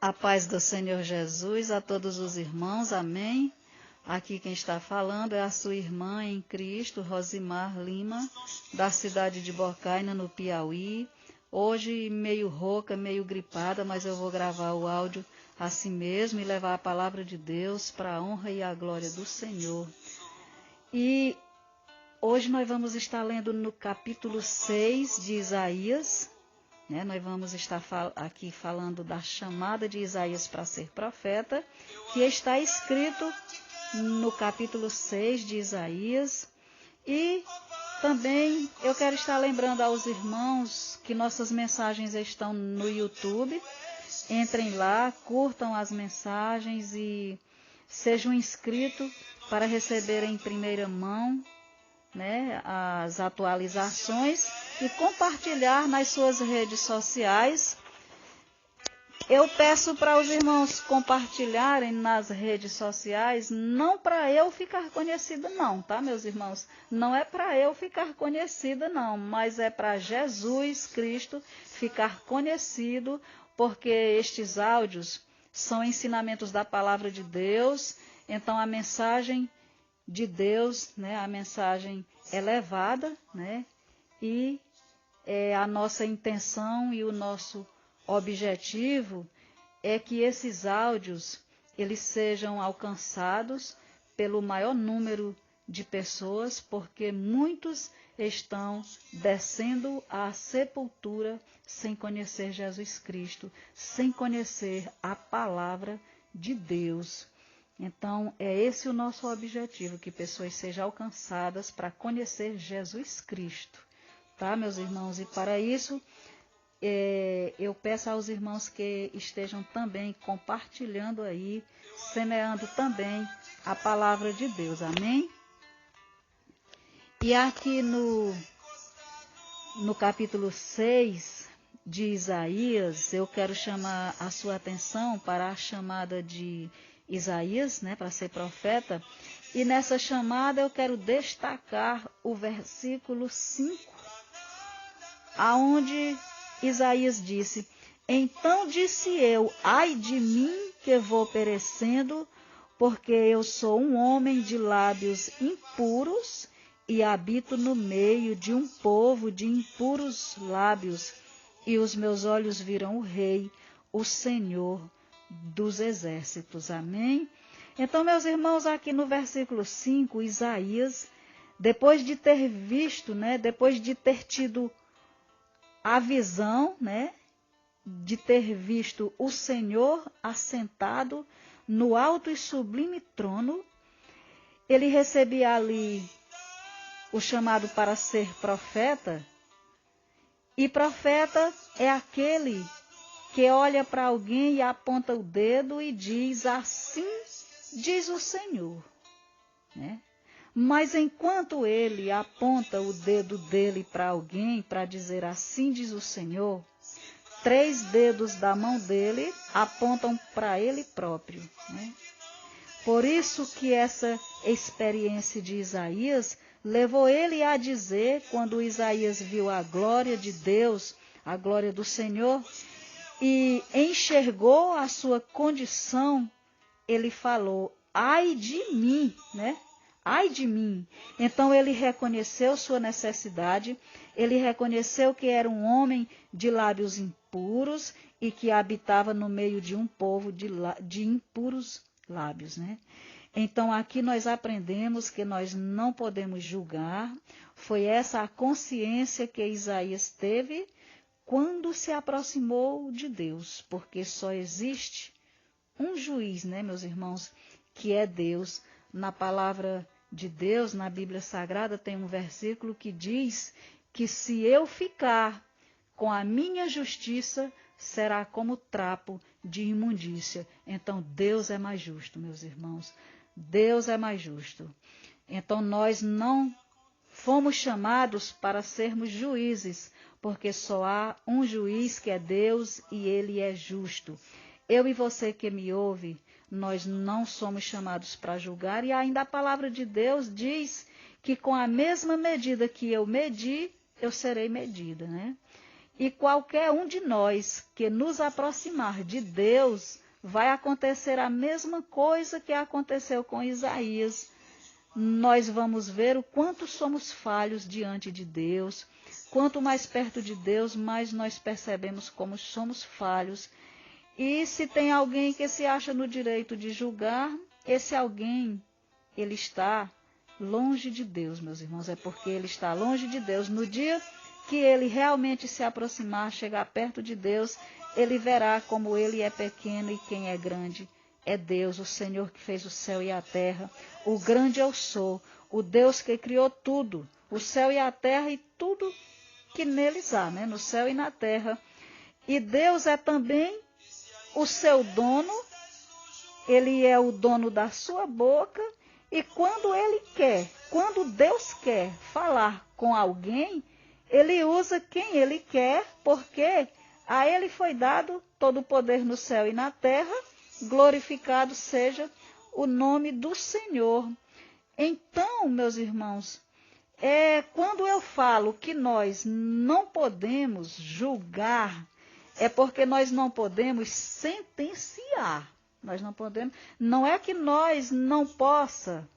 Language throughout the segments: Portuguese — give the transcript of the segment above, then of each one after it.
A paz do Senhor Jesus a todos os irmãos, amém. Aqui quem está falando é a sua irmã em Cristo, Rosimar Lima, da cidade de Bocaina, no Piauí. Hoje meio rouca, meio gripada, mas eu vou gravar o áudio assim mesmo e levar a palavra de Deus para a honra e a glória do Senhor. E hoje nós vamos estar lendo no capítulo 6 de Isaías. Nós vamos estar aqui falando da chamada de Isaías para ser profeta, que está escrito no capítulo 6 de Isaías. E também eu quero estar lembrando aos irmãos que nossas mensagens estão no YouTube. Entrem lá, curtam as mensagens e sejam inscritos para receberem em primeira mão as atualizações e compartilhar nas suas redes sociais. Eu peço para os irmãos compartilharem nas redes sociais, não para eu ficar conhecida não, tá, meus irmãos? Não é para eu ficar conhecida não, mas é para Jesus Cristo ficar conhecido, porque estes áudios são ensinamentos da palavra de Deus. Então a mensagem de Deus, a mensagem é levada, e a nossa intenção e o nosso objetivo é que esses áudios eles sejam alcançados pelo maior número de pessoas, porque muitos estão descendo à sepultura sem conhecer Jesus Cristo, sem conhecer a palavra de Deus. Então, é esse o nosso objetivo, que pessoas sejam alcançadas para conhecer Jesus Cristo, tá, meus irmãos? E para isso, eu peço aos irmãos que estejam também compartilhando aí, semeando também a palavra de Deus, amém? E aqui no capítulo 6 de Isaías, eu quero chamar a sua atenção para a chamada de Isaías, para ser profeta, e nessa chamada eu quero destacar o versículo 5, aonde Isaías disse: Então disse eu, ai de mim que vou perecendo, porque eu sou um homem de lábios impuros e habito no meio de um povo de impuros lábios, e os meus olhos viram o Rei, o Senhor dos exércitos. Amém? Então, meus irmãos, aqui no versículo 5, Isaías, depois de ter visto, depois de ter tido a visão, de ter visto o Senhor assentado no alto e sublime trono, ele recebia ali o chamado para ser profeta, e profeta é aquele que olha para alguém e aponta o dedo e diz: assim diz o Senhor. Mas enquanto ele aponta o dedo dele para alguém para dizer assim diz o Senhor, 3 dedos da mão dele apontam para ele próprio. Por isso que essa experiência de Isaías levou ele a dizer, quando Isaías viu a glória de Deus, a glória do Senhor, e enxergou a sua condição, ele falou: ai de mim, ai de mim. Então ele reconheceu sua necessidade, ele reconheceu que era um homem de lábios impuros e que habitava no meio de um povo de impuros lábios. Então aqui nós aprendemos que nós não podemos julgar. Foi essa a consciência que Isaías teve quando se aproximou de Deus, porque só existe um juiz, meus irmãos, que é Deus. Na palavra de Deus, na Bíblia Sagrada, tem um versículo que diz que se eu ficar com a minha justiça, será como trapo de imundícia. Então Deus é mais justo, meus irmãos. Deus é mais justo. Então nós não fomos chamados para sermos juízes, porque só há um juiz que é Deus e ele é justo. Eu e você que me ouve, nós não somos chamados para julgar, e ainda a palavra de Deus diz que com a mesma medida que eu medi, eu serei medida, E qualquer um de nós que nos aproximar de Deus, vai acontecer a mesma coisa que aconteceu com Isaías. Nós vamos ver o quanto somos falhos diante de Deus. Quanto mais perto de Deus, mais nós percebemos como somos falhos. E se tem alguém que se acha no direito de julgar, esse alguém, ele está longe de Deus, meus irmãos. É porque ele está longe de Deus. No dia que ele realmente se aproximar, chegar perto de Deus, ele verá como ele é pequeno e quem é grande é Deus, o Senhor que fez o céu e a terra. O grande eu sou, o Deus que criou tudo, o céu e a terra e tudo que neles há, né? No céu e na terra. E Deus é também o seu dono, ele é o dono da sua boca, e quando Deus quer falar com alguém, ele usa quem ele quer, porque a ele foi dado todo o poder no céu e na terra. Glorificado seja o nome do Senhor. Então, meus irmãos, quando eu falo que nós não podemos julgar, é porque nós não podemos sentenciar. Nós não podemos. Não é que nós não possa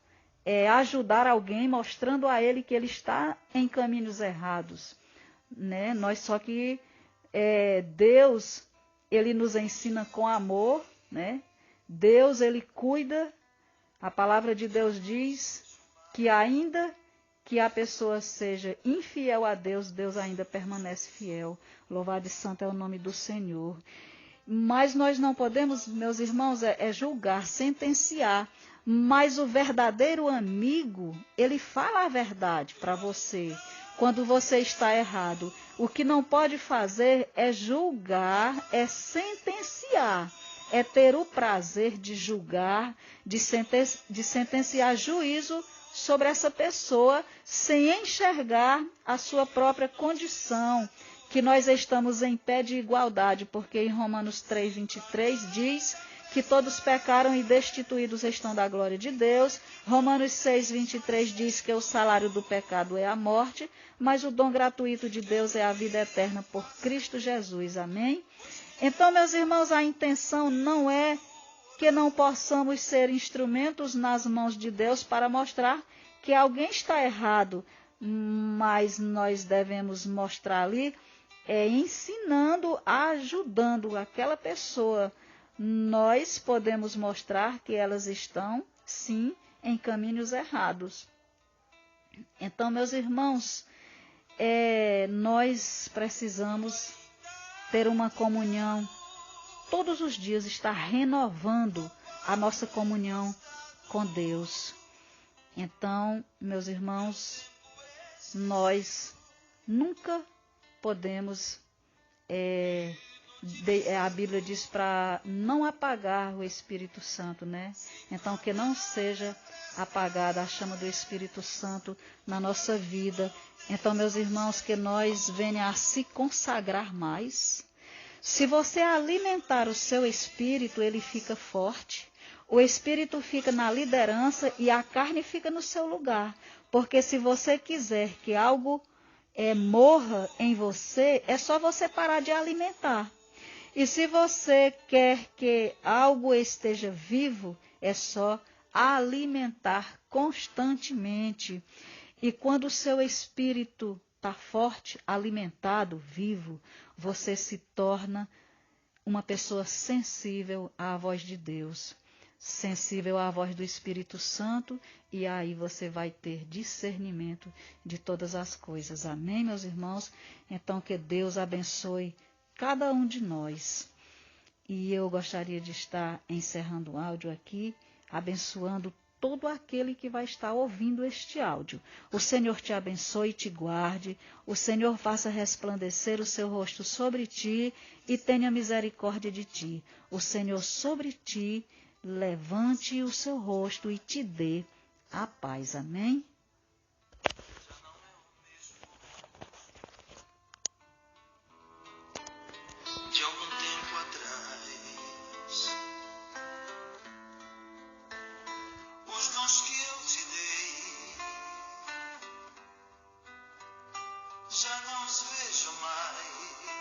ajudar alguém mostrando a ele que ele está em caminhos errados, né? Só que Deus, ele nos ensina com amor, né? Deus, ele cuida. A palavra de Deus diz que ainda que a pessoa seja infiel a Deus, Deus ainda permanece fiel. Louvado e santo é o nome do Senhor. Mas nós não podemos, meus irmãos, julgar, sentenciar. Mas o verdadeiro amigo, ele fala a verdade para você quando você está errado. O que não pode fazer é julgar, é sentenciar. É ter o prazer de julgar, de sentenciar juízo sobre essa pessoa, sem enxergar a sua própria condição, que nós estamos em pé de igualdade, porque em Romanos 3:23 diz que todos pecaram e destituídos estão da glória de Deus. Romanos 6:23 diz que o salário do pecado é a morte, mas o dom gratuito de Deus é a vida eterna por Cristo Jesus. Amém? Então, meus irmãos, a intenção não é que não possamos ser instrumentos nas mãos de Deus para mostrar que alguém está errado, mas nós devemos mostrar ali, ensinando, ajudando aquela pessoa. Nós podemos mostrar que elas estão, sim, em caminhos errados. Então, meus irmãos, nós precisamos ter uma comunhão todos os dias, estar renovando a nossa comunhão com Deus. Então, meus irmãos, nós nunca podemos, a Bíblia diz para não apagar o Espírito Santo, né? Então, que não seja apagada a chama do Espírito Santo na nossa vida. Então, meus irmãos, que nós venhamos a se consagrar mais. Se você alimentar o seu espírito, ele fica forte. O espírito fica na liderança e a carne fica no seu lugar. Porque se você quiser que algo morra em você, é só você parar de alimentar. E se você quer que algo esteja vivo, é só alimentar constantemente. E quando o seu espírito está forte, alimentado, vivo, você se torna uma pessoa sensível à voz de Deus, sensível à voz do Espírito Santo, e aí você vai ter discernimento de todas as coisas. Amém, meus irmãos? Então, que Deus abençoe cada um de nós. E eu gostaria de estar encerrando o áudio aqui, abençoando todo aquele que vai estar ouvindo este áudio. O Senhor te abençoe e te guarde. O Senhor faça resplandecer o seu rosto sobre ti e tenha misericórdia de ti. O Senhor sobre ti levante o seu rosto e te dê a paz. Amém? De algum tempo atrás, os dons que eu te dei já não os vejo mais.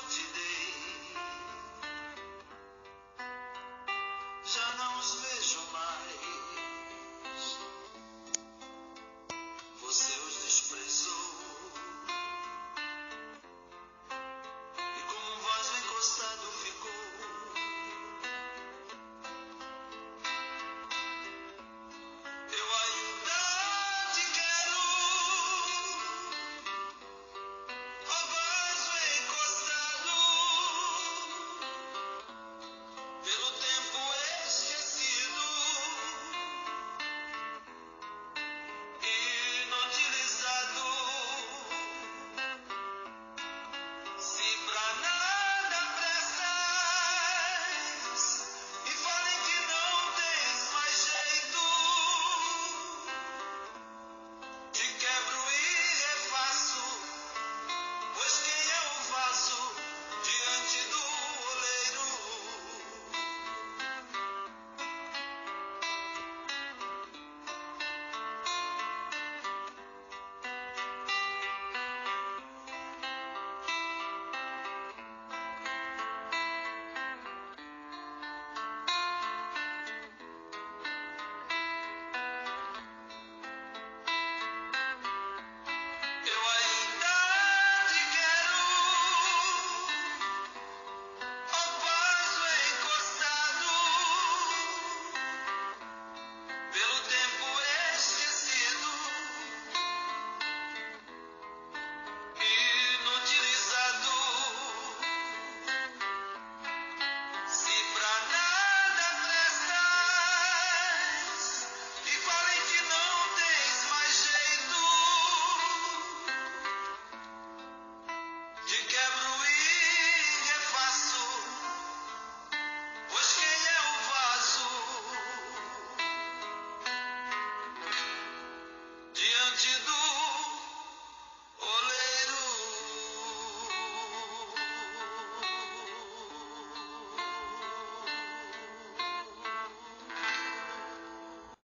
te dei.